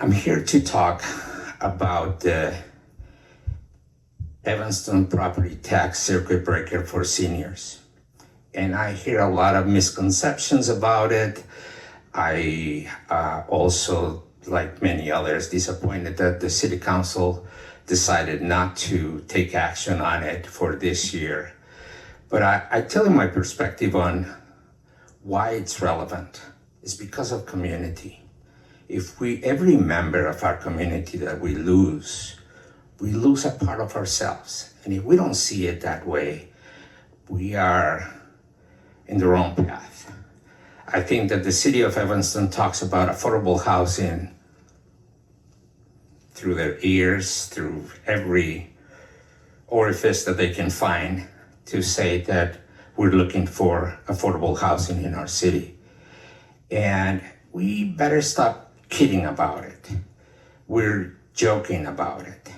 I'm here to talk about the Evanston property tax circuit breaker for seniors. And I hear a lot of misconceptions about it. I also, like many others, disappointed that the city council decided not to take action on it for this year. But I tell you my perspective on why it's relevant. It's because of community. If every member of our community that we lose a part of ourselves. And if we don't see it that way, we are in the wrong path. I think that the city of Evanston talks about affordable housing through their ears, through every orifice that they can find to say that we're looking for affordable housing in our city. And we better stop kidding about it. We're joking about it.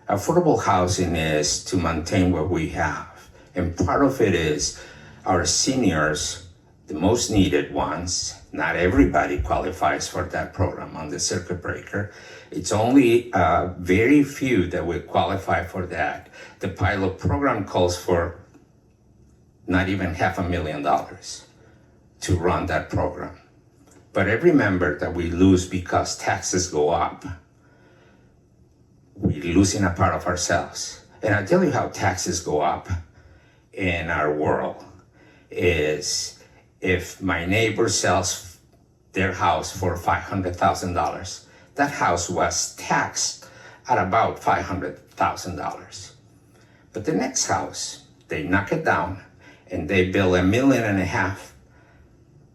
Affordable housing is to maintain what we have. And part of it is our seniors, the most needed ones. Not everybody qualifies for that program on the circuit breaker. It's only very few that will qualify for that. The pilot program calls for not even $500,000 to run that program. But every member that we lose because taxes go up, we're losing a part of ourselves. And I'll tell you how taxes go up in our world is if my neighbor sells their house for $500,000, that house was taxed at about $500,000. But the next house, they knock it down and they build $1.5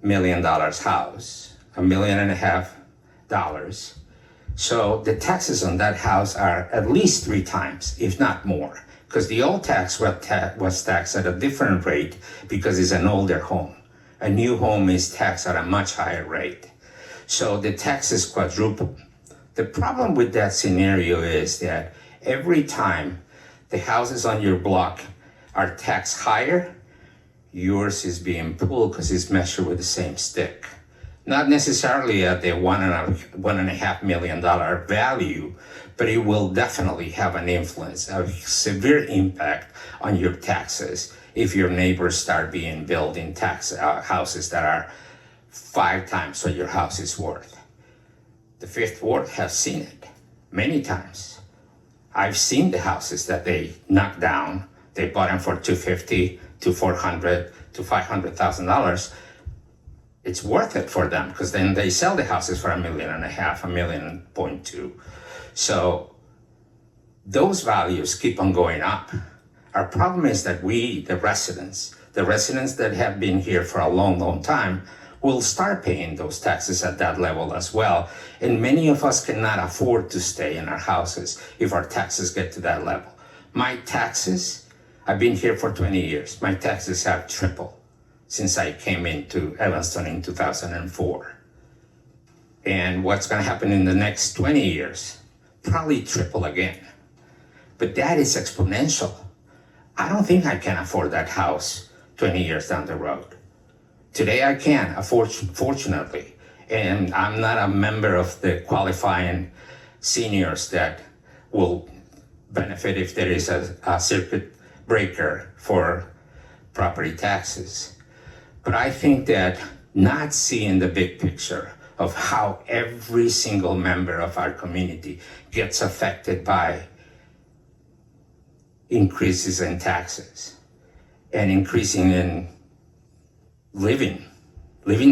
million house, $1.5 million. So the taxes on that house are at least 3 times, if not more, because the old tax was taxed at a different rate because it's an older home. A new home is taxed at a much higher rate. So the taxes quadruple. The problem with that scenario is that every time the houses on your block are taxed higher, yours is being pulled because it's measured with the same stick. Not necessarily at the $1.5 million value, but it will definitely have an influence, a severe impact on your taxes if your neighbors start being built in houses that are 5 times what your house is worth. The Fifth Ward has seen it many times. I've seen the houses that they knocked down. They bought them for $250,000 to $400,000 to $500,000. It's worth it for them because then they sell the houses for $1.5 million, $1.2 million. So those values keep on going up. Our problem is that we, the residents that have been here for a long, long time, will start paying those taxes at that level as well. And many of us cannot afford to stay in our houses if our taxes get to that level. My taxes, I've been here for 20 years. My taxes have tripled since I came into Evanston in 2004. And what's gonna happen in the next 20 years? Probably triple again. But that is exponential. I don't think I can afford that house 20 years down the road. Today I can, fortunately. And I'm not a member of the qualifying seniors that will benefit if there is a circuit breaker for property taxes. But I think that not seeing the big picture of how every single member of our community gets affected by increases in taxes and increasing in living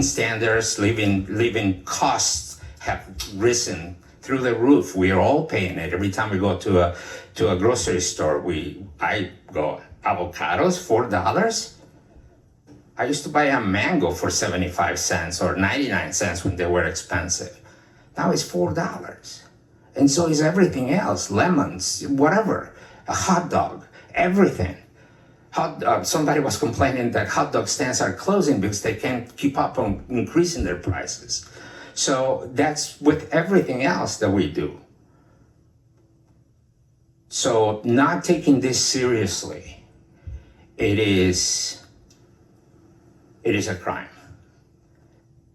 standards, living costs have risen through the roof. We are all paying it. Every time we go to a grocery store, I go, avocados, $4? I used to buy a mango for 75 cents or 99 cents when they were expensive. Now it's $4. And so is everything else, lemons, whatever, a hot dog, everything. Somebody was complaining that hot dog stands are closing because they can't keep up on increasing their prices. So that's with everything else that we do. So not taking this seriously, it is a crime.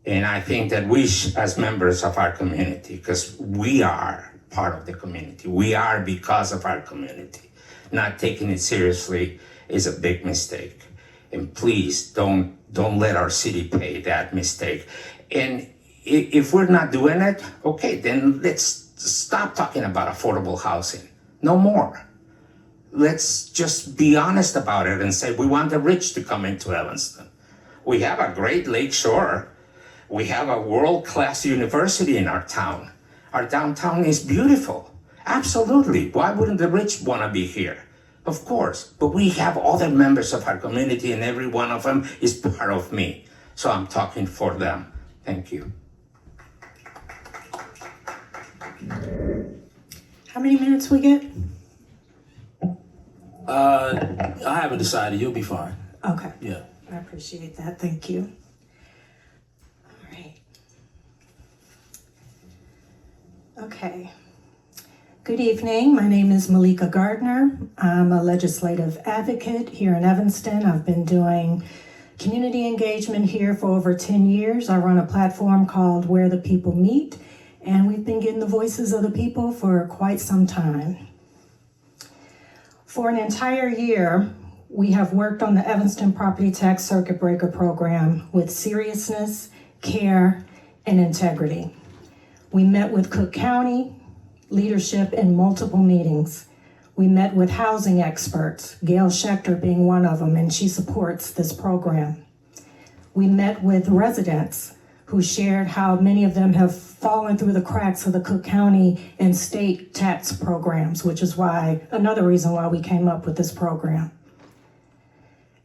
And I think that we, as members of our community, because we are part of the community, we are because of our community, not taking it seriously is a big mistake. And please don't let our city pay that mistake. And if we're not doing it, okay, then let's stop talking about affordable housing. No more. Let's just be honest about it and say we want the rich to come into Evanston. We have a great lake shore. We have a world-class university in our town. Our downtown is beautiful. Absolutely. Why wouldn't the rich want to be here? Of course. But we have other members of our community, and every one of them is part of me. So I'm talking for them. Thank you. How many minutes we get? I haven't decided. You'll be fine. Okay. Yeah. I appreciate that. Thank you. All right. Okay. Good evening. My name is Meleika Gardner. I'm a legislative advocate here in Evanston. I've been doing community engagement here for over 10 years. I run a platform called Where the People Meet, and we've been getting the voices of the people for quite some time. For an entire year, we have worked on the Evanston Property Tax Circuit Breaker program with seriousness, care, and integrity. We met with Cook County leadership in multiple meetings. We met with housing experts, Gail Schechter being one of them, and she supports this program. We met with residents who shared how many of them have fallen through the cracks of the Cook County and state tax programs, which is another reason why we came up with this program.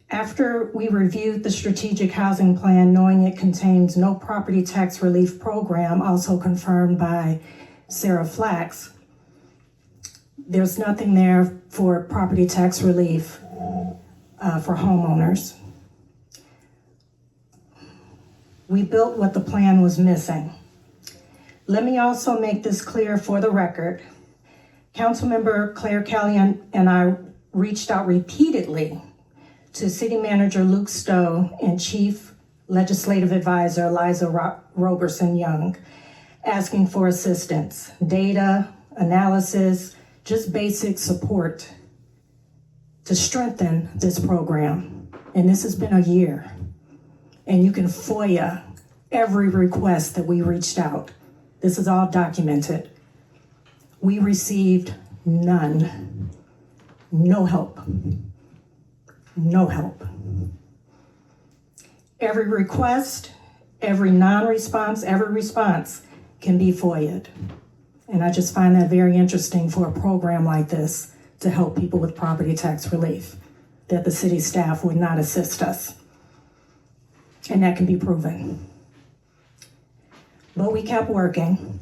After we reviewed the strategic housing plan, knowing it contains no property tax relief program, also confirmed by Sarah Flax, there's nothing there for property tax relief for homeowners. We built what the plan was missing. Let me also make this clear for the record. Councilmember Clare Kelly and I reached out repeatedly to City Manager Luke Stowe and Chief Legislative Advisor Liza Roberson Young, asking for assistance, data, analysis, just basic support to strengthen this program. And this has been a year. And you can FOIA every request that we reached out. This is all documented. We received none. No help. No help. Every request, every non-response, every response can be FOIA'd. And I just find that very interesting for a program like this to help people with property tax relief, that the city staff would not assist us. And that can be proven. But we kept working.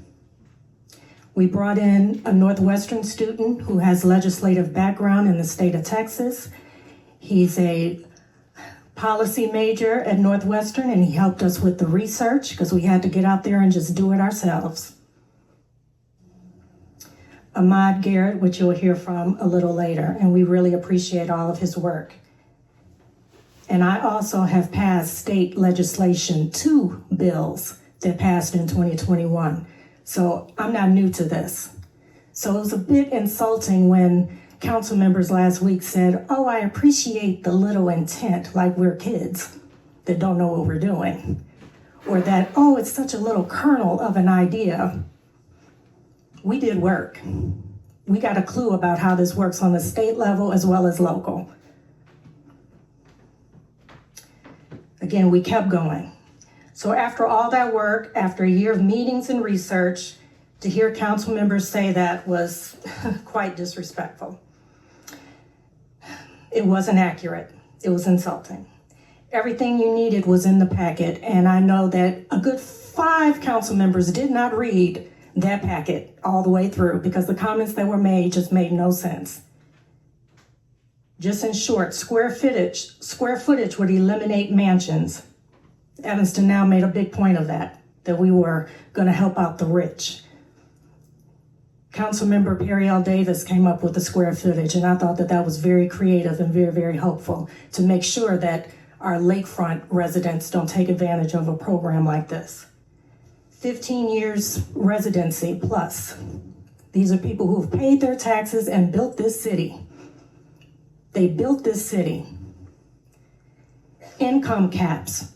We brought in a Northwestern student who has legislative background in the state of Texas. He's a policy major at Northwestern, and he helped us with the research because we had to get out there and just do it ourselves. Garrett, which you'll hear from a little later, and we really appreciate all of his work. And I also have passed state legislation, 2 bills that passed in 2021. So I'm not new to this. So it was a bit insulting when council members last week said, oh, I appreciate the little intent, like we're kids that don't know what we're doing. Or that, oh, it's such a little kernel of an idea. We did work. We got a clue about how this works on the state level as well as local. Again, we kept going. So after all that work, after a year of meetings and research, to hear council members say that was quite disrespectful. It wasn't accurate. It was insulting. Everything you needed was in the packet, and I know that a good 5 council members did not read that packet all the way through because the comments that were made just made no sense. Just in short, square footage would eliminate mansions. Evanston now made a big point of that we were going to help out the rich. Councilmember Perry L. Davis came up with the square footage, and I thought that was very creative and very, very helpful to make sure that our lakefront residents don't take advantage of a program like this. 15 years residency plus. These are people who've paid their taxes and built this city. They built this city. Income caps.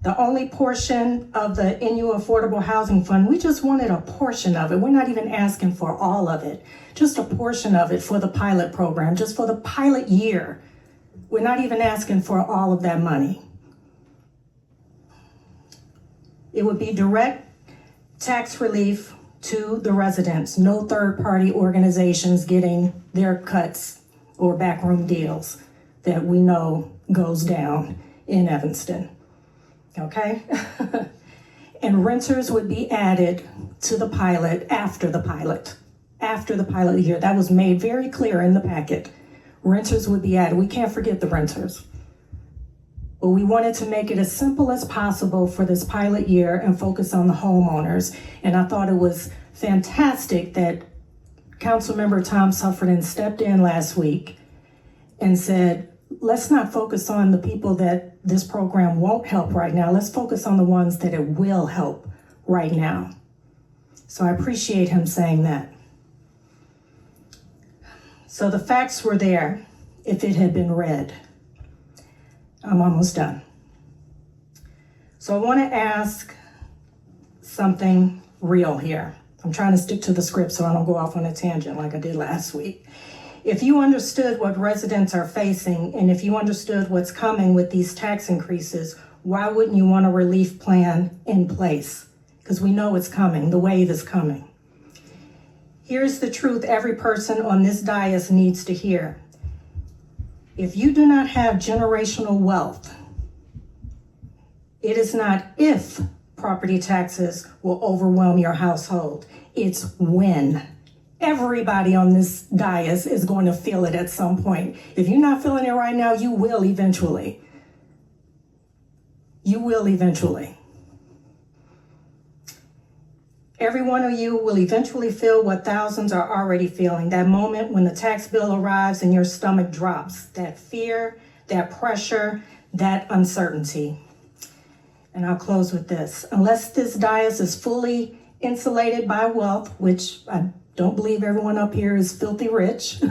The only portion of the NU Affordable Housing Fund, we just wanted a portion of it. We're not even asking for all of it, just a portion of it for the pilot program, just for the pilot year. We're not even asking for all of that money. It would be direct tax relief to the residents, no third-party organizations getting their cuts or backroom deals that we know goes down in Evanston. Okay? And renters would be added to the pilot after the pilot year. That was made very clear in the packet. Renters would be added. We can't forget the renters. But we wanted to make it as simple as possible for this pilot year and focus on the homeowners. And I thought it was fantastic that Councilmember Tom Suffredin stepped in last week and said, let's not focus on the people that this program won't help right now. Let's focus on the ones that it will help right now. So I appreciate him saying that. So the facts were there if it had been read. I'm almost done. So I want to ask something real here. I'm trying to stick to the script so I don't go off on a tangent like I did last week. If you understood what residents are facing and if you understood what's coming with these tax increases, why wouldn't you want a relief plan in place? Because we know it's coming, the wave is coming. Here's the truth every person on this dais needs to hear. If you do not have generational wealth, it is not if property taxes will overwhelm your household, it's when. Everybody on this dais is going to feel it at some point. If you're not feeling it right now, you will eventually. You will eventually. Every one of you will eventually feel what thousands are already feeling. That moment when the tax bill arrives and your stomach drops. That fear, that pressure, that uncertainty. And I'll close with this. Unless this dais is fully insulated by wealth, which I don't believe everyone up here is filthy rich.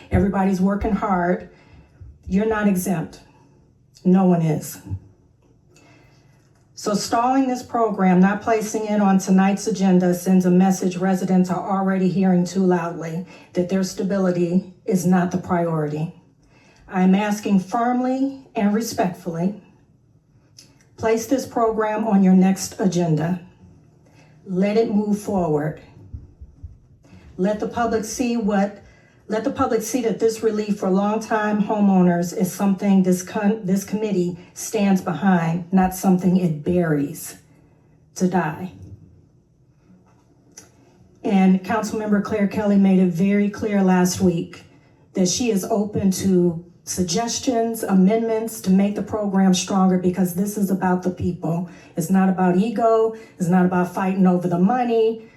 Everybody's working hard. You're not exempt. No one is. So stalling this program, not placing it on tonight's agenda, sends a message residents are already hearing too loudly, that their stability is not the priority. I am asking firmly and respectfully, place this program on your next agenda. Let it move forward. Let the public see that this relief for longtime homeowners is something this committee stands behind, not something it buries to die. And Councilmember Clare Kelly made it very clear last week that she is open to suggestions, amendments to make the program stronger because this is about the people. It's not about ego. It's not about fighting over the money.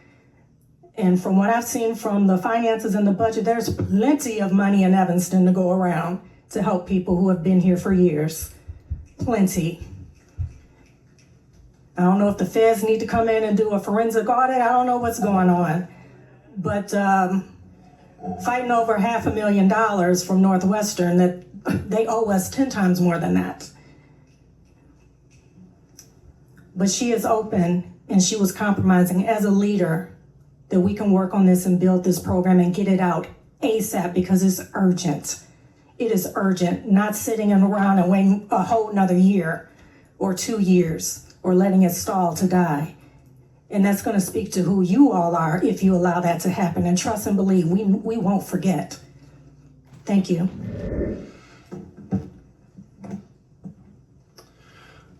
And from what I've seen from the finances and the budget, there's plenty of money in Evanston to go around to help people who have been here for years. Plenty. I don't know if the feds need to come in and do a forensic audit. I don't know what's going on. But fighting over $500,000 from Northwestern, that they owe us 10 times more than that. But she is open and she was compromising as a leader that we can work on this and build this program and get it out ASAP because it's urgent. It is urgent, not sitting around and waiting a whole nother year or 2 years or letting it stall to die. And that's going to speak to who you all are if you allow that to happen. And trust and believe, we won't forget. Thank you.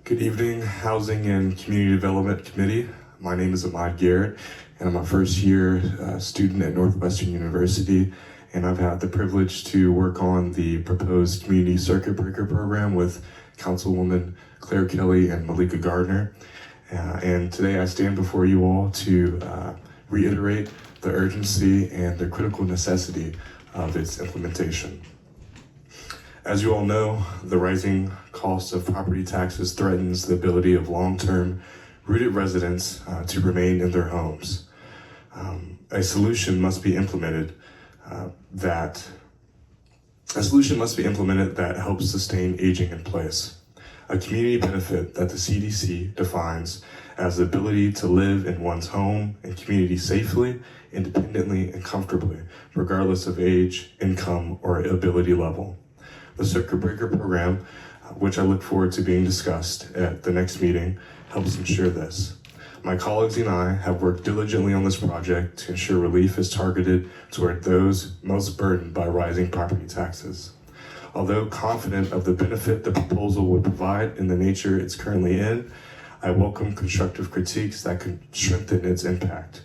Good evening, Housing and Community Development Committee. My name is Garrett, and I'm a first-year student at Northwestern University, and I've had the privilege to work on the proposed Community Circuit Breaker program with Councilwoman Clare Kelly and Meleika Gardner. And today I stand before you all to reiterate the urgency and the critical necessity of its implementation. As you all know, the rising cost of property taxes threatens the ability of long-term rooted residents to remain in their homes. A solution must be implemented that helps sustain aging in place. A community benefit that the CDC defines as the ability to live in one's home and community safely, independently, and comfortably, regardless of age, income, or ability level. The Circuit Breaker program, which I look forward to being discussed at the next meeting, helps ensure this. My colleagues and I have worked diligently on this project to ensure relief is targeted toward those most burdened by rising property taxes. Although confident of the benefit the proposal would provide in the nature it's currently in, I welcome constructive critiques that could strengthen its impact.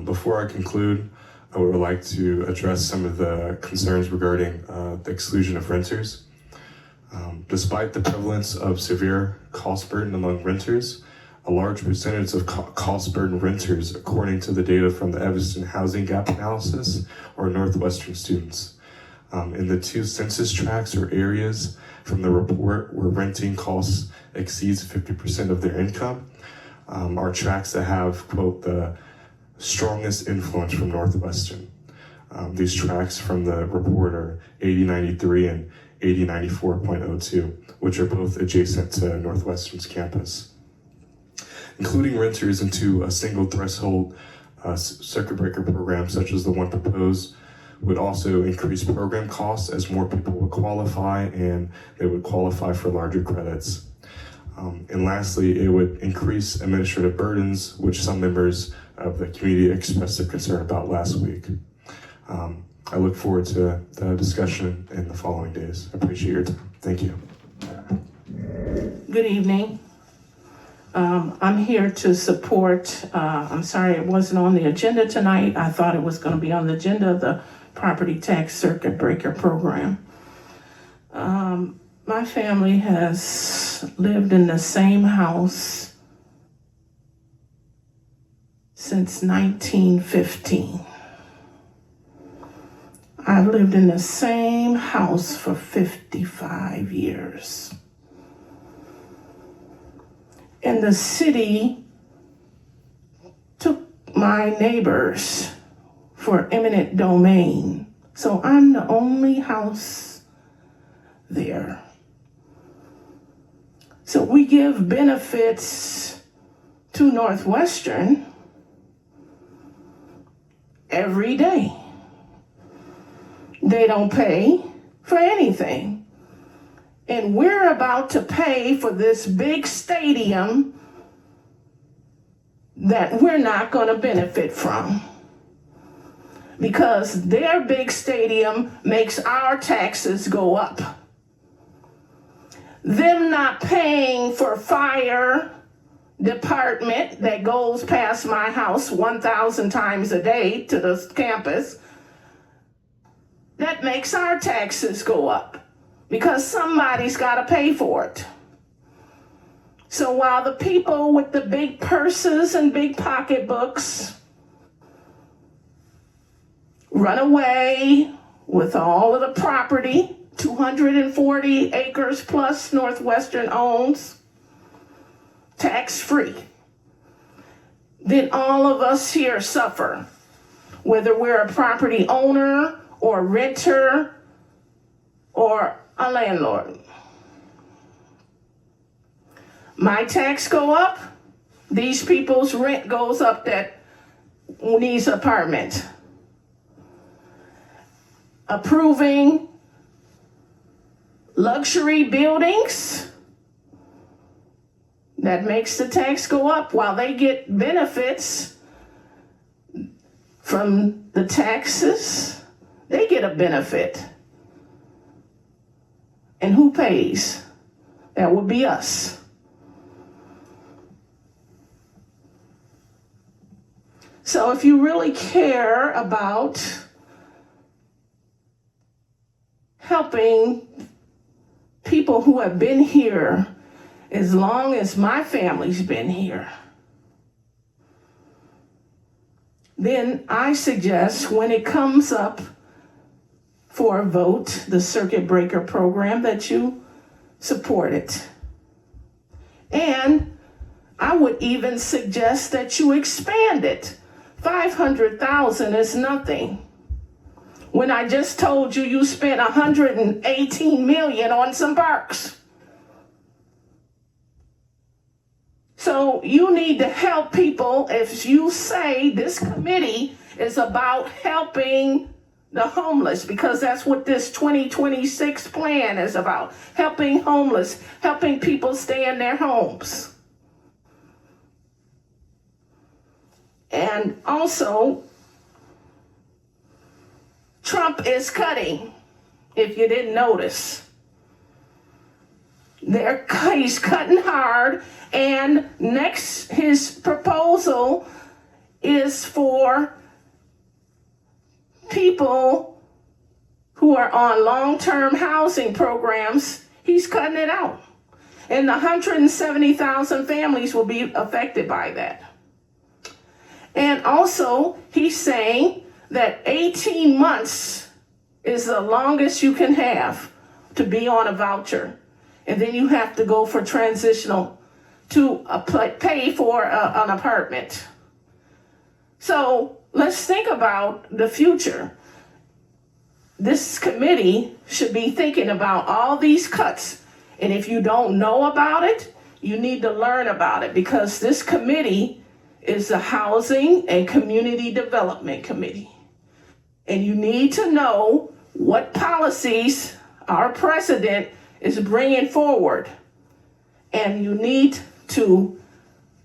Before I conclude, I would like to address some of the concerns regarding the exclusion of renters. Despite the prevalence of severe cost burden among renters, a large percentage of cost burden renters, according to the data from the Evanston Housing Gap Analysis, are Northwestern students. In the 2 census tracts or areas from the report where renting costs exceeds 50% of their income, are tracts that have, quote, the strongest influence from Northwestern. These tracts from the report are 8093 and 8094.02, which are both adjacent to Northwestern's campus. Including renters into a single threshold circuit breaker program such as the one proposed would also increase program costs as more people would qualify and they would qualify for larger credits. And lastly, it would increase administrative burdens, which some members of the community expressed a concern about last week. I look forward to the discussion in the following days. I appreciate your time. Thank you. Good evening. I'm here to support, I'm sorry it wasn't on the agenda tonight. I thought it was going to be on the agenda of the property tax circuit breaker program. My family has lived in the same house since 1915. I've lived in the same house for 55 years. And the city took my neighbors for eminent domain. So I'm the only house there. So we give benefits to Northwestern every day. They don't pay for anything. And we're about to pay for this big stadium that we're not going to benefit from. Because their big stadium makes our taxes go up. Them not paying for fire department that goes past my house 1,000 times a day to the campus, that makes our taxes go up. Because somebody's got to pay for it. So while the people with the big purses and big pocketbooks run away with all of the property, 240 acres plus Northwestern owns, tax-free, then all of us here suffer, whether we're a property owner or renter or a landlord. My tax go up, these people's rent goes up that needs apartment. Approving luxury buildings, that makes the tax go up while they get benefits from the taxes. They get a benefit. And who pays? That would be us. So if you really care about helping people who have been here as long as my family's been here, then I suggest when it comes up for a vote the circuit breaker program, that you support it. And I would even suggest that you expand it. 500,000 is nothing. When I just told you you spent 118 million on some parks. So you need to help people. If you say this committee is about helping the homeless, because that's what this 2026 plan is about, helping homeless, helping people stay in their homes. And also, Trump is cutting, if you didn't notice. He's cutting hard, and next, his proposal is for people who are on long-term housing programs. He's cutting it out. And the 170,000 families will be affected by that. And also, he's saying that 18 months is the longest you can have to be on a voucher. And then you have to go for transitional to pay for an apartment. So let's think about the future. This committee should be thinking about all these cuts. And if you don't know about it, you need to learn about it, because this committee is the Housing and Community Development Committee. And you need to know what policies our president is bringing forward. And you need to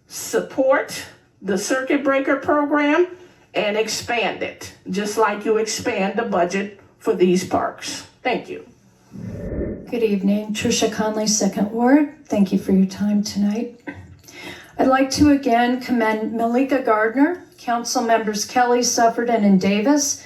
support the circuit breaker program and expand it, just like you expand the budget for these parks. Thank you. Good evening, Tricia Conley, 2nd Ward. Thank you for your time tonight. I'd like to again commend Meleika, Gardner, Council Members Kelly, Suffredin, and Davis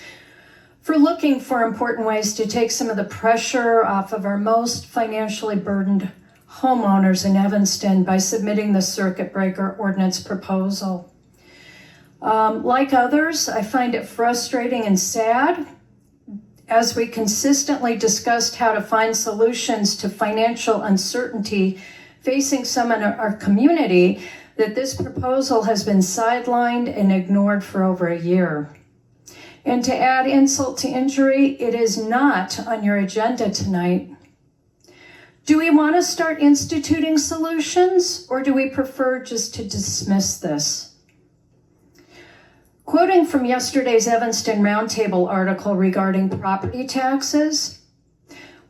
for looking for important ways to take some of the pressure off of our most financially burdened homeowners in Evanston by submitting the circuit breaker ordinance proposal. Like others, I find it frustrating and sad as we consistently discussed how to find solutions to financial uncertainty facing some in our community, that this proposal has been sidelined and ignored for over a year. And to add insult to injury, it is not on your agenda tonight. Do we want to start instituting solutions, or do we prefer just to dismiss this? Quoting from yesterday's Evanston Roundtable article regarding property taxes,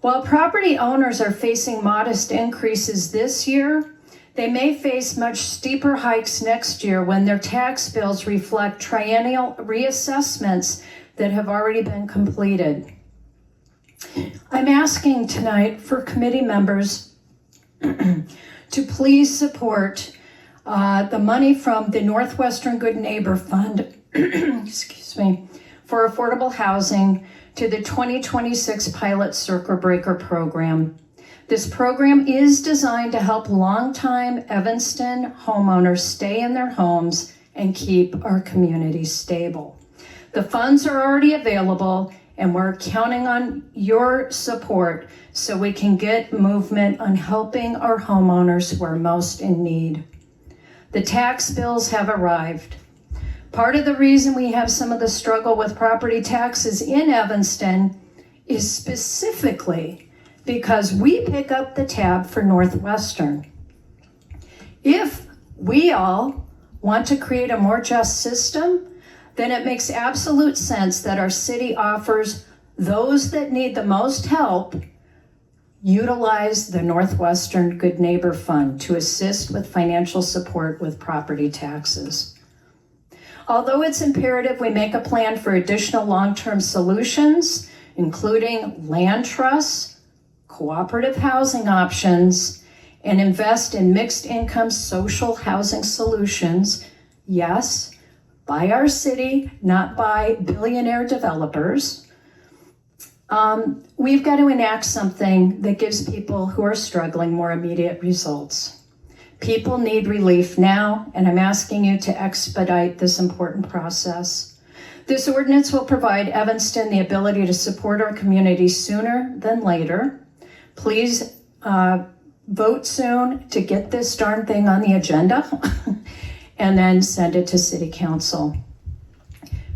while property owners are facing modest increases this year, they may face much steeper hikes next year when their tax bills reflect triennial reassessments that have already been completed. I'm asking tonight for committee members to please support the money from the Northwestern Good Neighbor Fund for affordable housing to the 2026 pilot circuit breaker program. This program is designed to help longtime Evanston homeowners stay in their homes and keep our community stable. The funds are already available, and we're counting on your support so we can get movement on helping our homeowners who are most in need. The tax bills have arrived. Part of the reason we have some of the struggle with property taxes in Evanston is specifically because we pick up the tab for Northwestern. If we all want to create a more just system, then it makes absolute sense that our city offers those that need the most help utilize the Northwestern Good Neighbor Fund to assist with financial support with property taxes. Although it's imperative we make a plan for additional long-term solutions, including land trusts, cooperative housing options, and invest in mixed income social housing solutions, yes, by our city, not by billionaire developers, we've got to enact something that gives people who are struggling more immediate results. People need relief now, and I'm asking you to expedite this important process. This ordinance will provide Evanston the ability to support our community sooner than later. Please vote soon to get this darn thing on the agenda and then send it to City Council.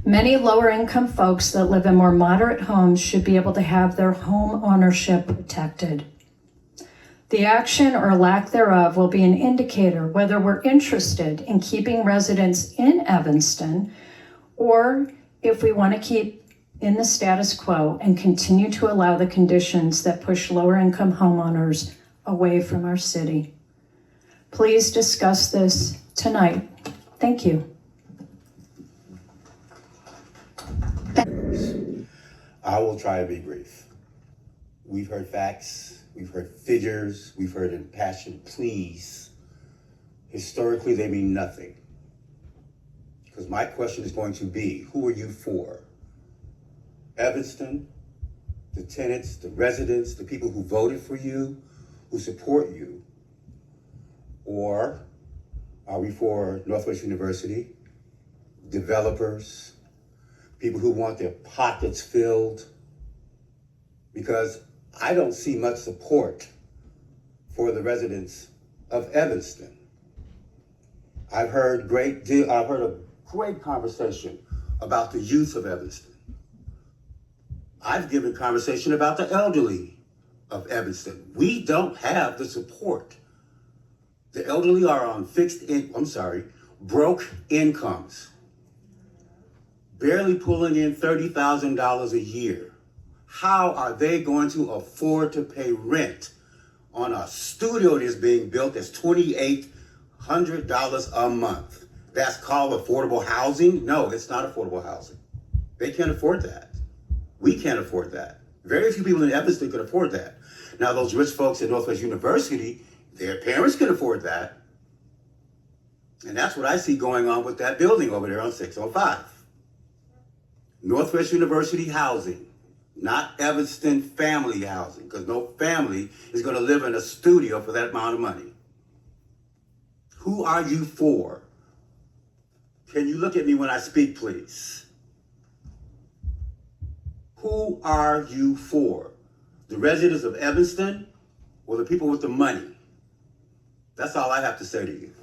Many lower income folks that live in more moderate homes should be able to have their home ownership protected. The action or lack thereof will be an indicator whether we're interested in keeping residents in Evanston or if we want to keep in the status quo and continue to allow the conditions that push lower income homeowners away from our city. Please discuss this tonight. Thank you. I will try to be brief. We've heard facts, we've heard figures, we've heard impassioned pleas. Historically, they mean nothing. Because my question is going to be, who are you for? Evanston, the tenants, the residents, the people who voted for you, who support you? Or are we for Northwest University, developers, people who want their pockets filled? Because I don't see much support for the residents of Evanston. I've heard a great conversation about the youth of Evanston. I've given conversation about the elderly of Evanston. We don't have the support. The elderly are on broke incomes, barely pulling in $30,000 a year. How are they going to afford to pay rent on a studio that is being built that's $2,800 a month? That's called affordable housing? No, it's not affordable housing. They can't afford that. We can't afford that. Very few people in Evanston can afford that. Now, those rich folks at Northwest University, their parents can afford that. And that's what I see going on with that building over there on 605. Northwest University housing, not Evanston family housing, because no family is going to live in a studio for that amount of money. Who are you for? Can you look at me when I speak, please? Who are you for? The residents of Evanston or the people with the money? That's all I have to say to you.